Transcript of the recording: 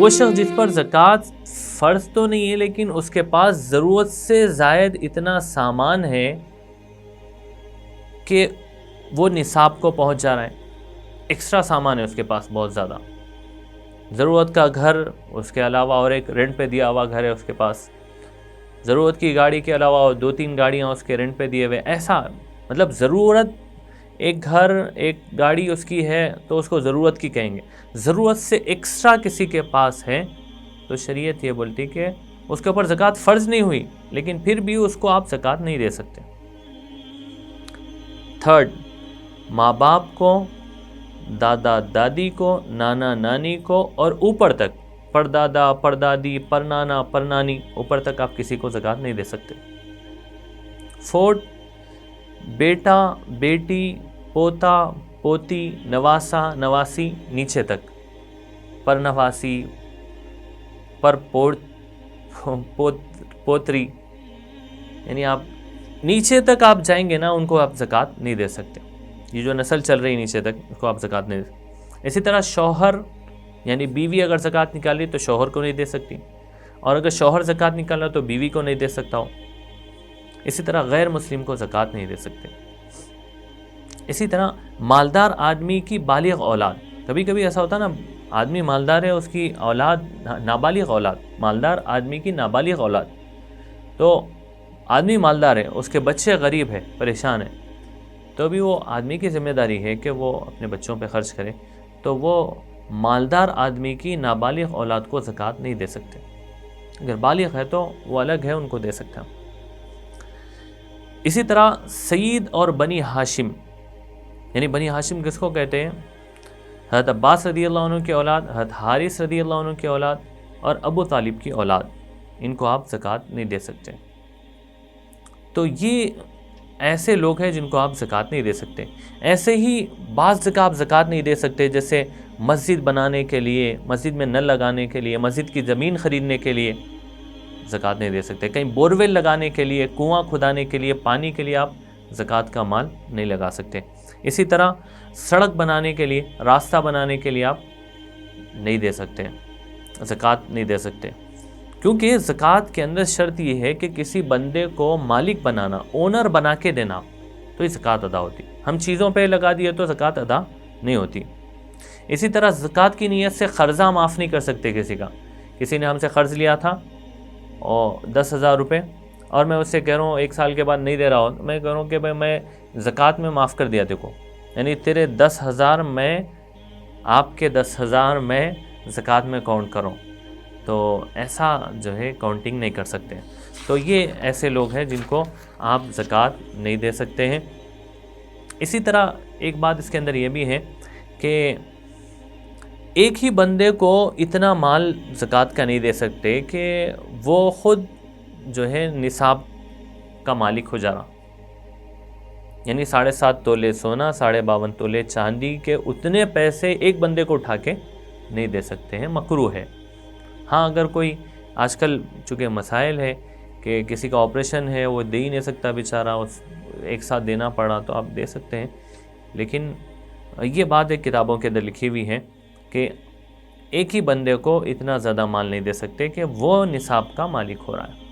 وہ شخص جس پر زکوٰۃ فرض تو نہیں ہے لیکن اس کے پاس ضرورت سے زائد اتنا سامان ہے کہ وہ نصاب کو پہنچ جا رہا ہے، ایکسٹرا سامان ہے اس کے پاس بہت زیادہ، ضرورت کا گھر، اس کے علاوہ اور ایک رینٹ پہ دیا ہوا گھر ہے اس کے پاس، ضرورت کی گاڑی کے علاوہ اور 2-3 گاڑیاں اس کے رینٹ پہ دیے ہوئے، ایسا مطلب ضرورت، ایک گھر ایک گاڑی اس کی ہے تو اس کو ضرورت کی کہیں گے، ضرورت سے ایکسٹرا کسی کے پاس ہے تو شریعت یہ بولتی کہ اس کے اوپر زکوٰۃ فرض نہیں ہوئی لیکن پھر بھی اس کو آپ زکوٰۃ نہیں دے سکتے۔ تھرڈ، ماں باپ کو، دادا دادی کو، نانا نانی کو اور اوپر تک، پردادا پردادی پرنانا پرنانی، اوپر تک آپ کسی کو زکوٰۃ نہیں دے سکتے۔ فورتھ، بیٹا بیٹی پوتا پوتی نواسا نواسی، نیچے تک، پر نواسی پر پوتری، یعنی آپ نیچے تک آپ جائیں گے نا ان کو آپ زکوٰۃ نہیں دے سکتے، یہ جو نسل چل رہی نیچے تک اس کو آپ زکوٰۃ نہیں دے سکتے۔ اسی طرح شوہر یعنی بیوی اگر زکوٰۃ نکالی تو شوہر کو نہیں دے سکتی، اور اگر شوہر زکوٰۃ نکالا تو بیوی کو نہیں دے سکتا ہو۔ اسی طرح غیر مسلم کو زکوٰۃ نہیں دے سکتے۔ اسی طرح مالدار آدمی کی بالغ اولاد، کبھی کبھی ایسا ہوتا ہے نا آدمی مالدار ہے اس کی اولاد نابالغ اولاد، مالدار آدمی کی نابالغ اولاد، تو آدمی مالدار ہے اس کے بچے غریب ہے پریشان ہے، تو بھی وہ آدمی کی ذمہ داری ہے کہ وہ اپنے بچوں پہ خرچ کرے، تو وہ مالدار آدمی کی نابالغ اولاد کو زکوٰۃ نہیں دے سکتے، اگر بالغ ہے تو وہ الگ ہے، ان کو دے سکتے ہیں۔ اسی طرح سید اور بنی ہاشم، یعنی بنی ہاشم کس کو کہتے ہیں؟ حضرت عباس رضی اللہ عنہ کی اولاد، حضرت حارث رضی اللہ عنہ کی اولاد اور ابو طالب کی اولاد، ان کو آپ زکوٰۃ نہیں دے سکتے۔ تو یہ ایسے لوگ ہیں جن کو آپ زکوٰۃ نہیں دے سکتے۔ ایسے ہی بعض جگہ آپ زکوٰۃ نہیں دے سکتے، جیسے مسجد بنانے کے لیے، مسجد میں نل لگانے کے لیے، مسجد کی زمین خریدنے کے لیے زکوٰۃ نہیں دے سکتے، کہیں بورویل لگانے کے لیے، کنواں کھدانے کے لیے، پانی کے لیے آپ زکوٰۃ کا مال نہیں لگا سکتے۔ اسی طرح سڑک بنانے کے لیے، راستہ بنانے کے لیے آپ نہیں دے سکتے، زکوٰۃ نہیں دے سکتے، کیونکہ زکوٰۃ کے اندر شرط یہ ہے کہ کسی بندے کو مالک بنانا، اونر بنا کے دینا، تو یہ زکوٰۃ ادا ہوتی۔ ہم چیزوں پہ لگا دیے تو زکوٰۃ ادا نہیں ہوتی۔ اسی طرح زکوٰۃ کی نیت سے قرضہ معاف نہیں کر سکتے کسی کا، کسی نے ہم سے قرض لیا تھا اور 10,000 روپے، اور میں اس سے کہہ رہا ہوں 1 سال کے بعد نہیں دے رہا ہوں، میں کہہ رہا ہوں کہ بھائی میں زکوٰۃ میں معاف کر دیا دیکھو، یعنی تیرے 10,000 میں، آپ کے 10,000 میں زکوٰۃ میں کاؤنٹ کرو، تو ایسا جو ہے کاؤنٹنگ نہیں کر سکتے۔ تو یہ ایسے لوگ ہیں جن کو آپ زکوٰۃ نہیں دے سکتے ہیں۔ اسی طرح ایک بات اس کے اندر یہ بھی ہے کہ ایک ہی بندے کو اتنا مال زکوٰۃ کا نہیں دے سکتے کہ وہ خود جو ہے نصاب کا مالک ہو جا رہا، یعنی 7.5 تولے سونا، 52.5 تولے چاندی کے اتنے پیسے ایک بندے کو اٹھا کے نہیں دے سکتے ہیں، مکروہ ہے۔ ہاں اگر کوئی آج کل چونکہ مسائل ہے کہ کسی کا آپریشن ہے وہ دے ہی نہیں سکتا بیچارہ، ایک ساتھ دینا پڑا تو آپ دے سکتے ہیں، لیکن یہ بات ایک کتابوں کے اندر لکھی ہوئی ہے کہ ایک ہی بندے کو اتنا زیادہ مال نہیں دے سکتے کہ وہ نصاب کا مالک ہو رہا ہے۔